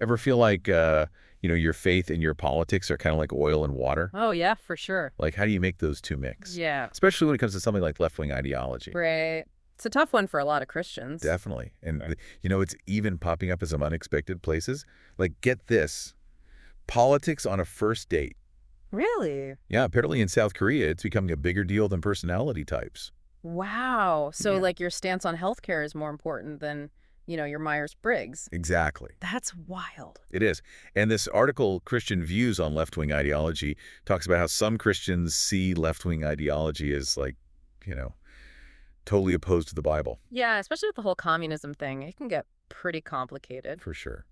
Ever feel like, your faith and your politics are kind of like oil and water? Oh, yeah, for sure. Like, how do you make those two mix? Yeah, Especially when it comes to something like left-wing ideology. right. It's a tough one for a lot of Christians. Definitely. And, it's even popping up in some unexpected places. Like, get this, politics on a first date. Really? Yeah, apparently in South Korea, it's becoming a bigger deal than personality types. Wow. So, Yeah. like, your stance on healthcare is more important than, your Myers-Briggs. Exactly. That's wild. It is. And this article, Christian Views on Left-Wing Ideology, talks about how some Christians see left-wing ideology as like, you know, totally opposed to the Bible, Yeah, especially with the whole communism thing. It can get pretty complicated. for sure.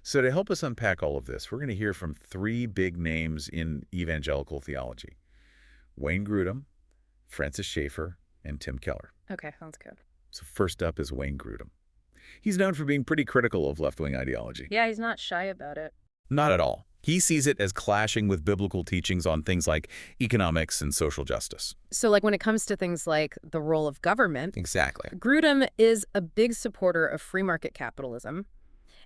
So to help us unpack all of this, we're going to hear from three big names in evangelical theology: Wayne Grudem, Francis Schaeffer, and Tim Keller. Okay, sounds good. So first up is Wayne Grudem. He's known for being pretty critical of left-wing ideology. Yeah, he's not shy about it. Not at all. He sees it as clashing with biblical teachings on things like economics and social justice. So, like, when it comes to things like the role of government, Exactly. Grudem is a big supporter of free market capitalism,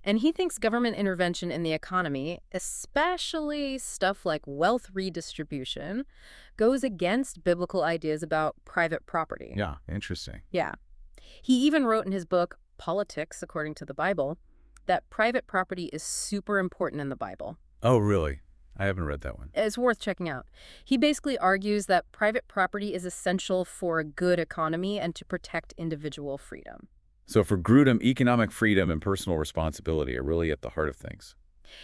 and he thinks government intervention in the economy, especially stuff like wealth redistribution, goes against biblical ideas about private property. Yeah, interesting. Yeah. He even wrote in his book, Politics According to the Bible, that private property is super important in the Bible. Oh, really? I haven't read that one. It's worth checking out. He basically argues that private property is essential for a good economy and to protect individual freedom. So for Grudem, economic freedom and personal responsibility are really at the heart of things.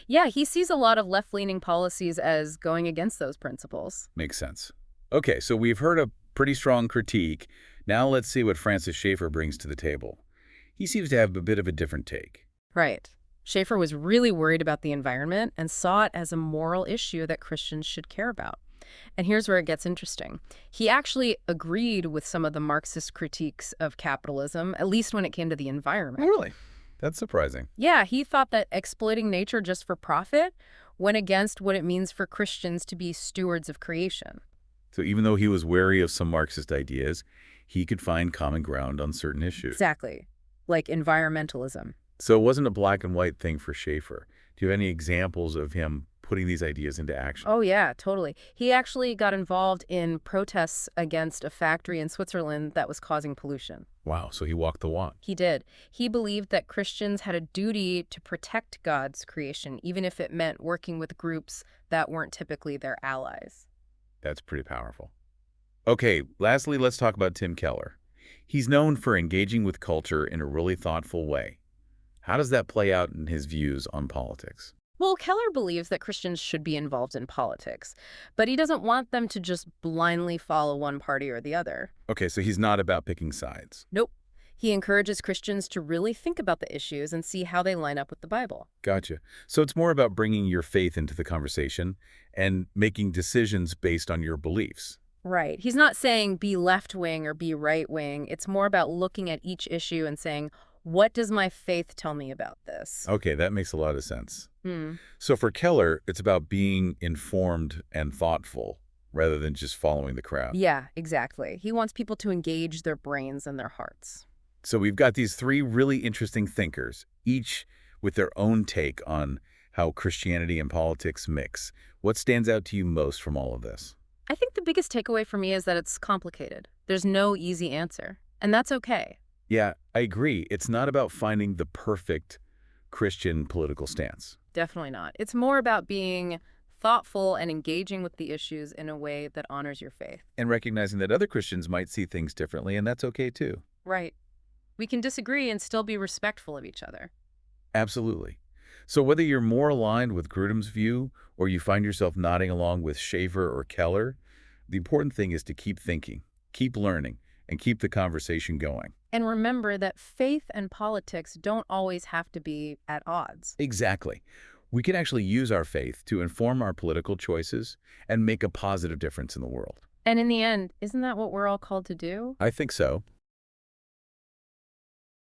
Yeah, he sees a lot of left-leaning policies as going against those principles. Makes sense. Okay, so we've heard a pretty strong critique. Now let's see what Francis Schaeffer brings to the table. He seems to have a bit of a different take. Right. Schaeffer was really worried about the environment and saw it as a moral issue that Christians should care about. And here's where it gets interesting. He actually agreed with some of the Marxist critiques of capitalism, at least when it came to the Oh, environment. really? That's surprising. Yeah, he thought that exploiting nature just for profit went against what it means for Christians to be stewards of creation. So even though he was wary of some Marxist ideas, he could find common ground on certain issues. Exactly. Like environmentalism. So it wasn't a black and white thing for Schaeffer. Do you have any examples of him putting these ideas into action? Oh, yeah, totally. He actually got involved in protests against a factory in Switzerland that was causing pollution. Wow, so he walked the walk. He did. He believed that Christians had a duty to protect God's creation, even if it meant working with groups that weren't typically their allies. That's pretty powerful. Okay, lastly, let's talk about Tim Keller. He's known for engaging with culture in a really thoughtful way. How does that play out in his views on politics? Well, Keller believes that Christians should be involved in politics, but he doesn't want them to just blindly follow one party or the other. Okay, so he's not about picking sides. Nope. He encourages Christians to really think about the issues and see how they line up with the Bible. Gotcha. So it's more about bringing your faith into the conversation and making decisions based on your beliefs. Right. He's not saying be left-wing or be right-wing. It's more about looking at each issue and saying, what does my faith tell me about this? Okay, that makes a lot of sense. Hmm. So for Keller, it's about being informed and thoughtful rather than just following the crowd. Yeah, exactly. He wants people to engage their brains and their hearts. So we've got these three really interesting thinkers, each with their own take on how Christianity and politics mix. What stands out to you most from all of this? I think the biggest takeaway for me is that it's complicated. There's no easy answer, and that's okay. Yeah, I agree. It's not about finding the perfect Christian political stance. Definitely not. It's more about being thoughtful and engaging with the issues in a way that honors your faith. And recognizing that other Christians might see things differently, and that's okay too. Right. We can disagree and still be respectful of each other. Absolutely. So whether you're more aligned with Grudem's view or you find yourself nodding along with Schaeffer or Keller, the important thing is to keep thinking, keep learning, and keep the conversation going. And remember that faith and politics don't always have to be at odds. Exactly. We can actually use our faith to inform our political choices and make a positive difference in the world. And in the end, isn't that what we're all called to do? I think so.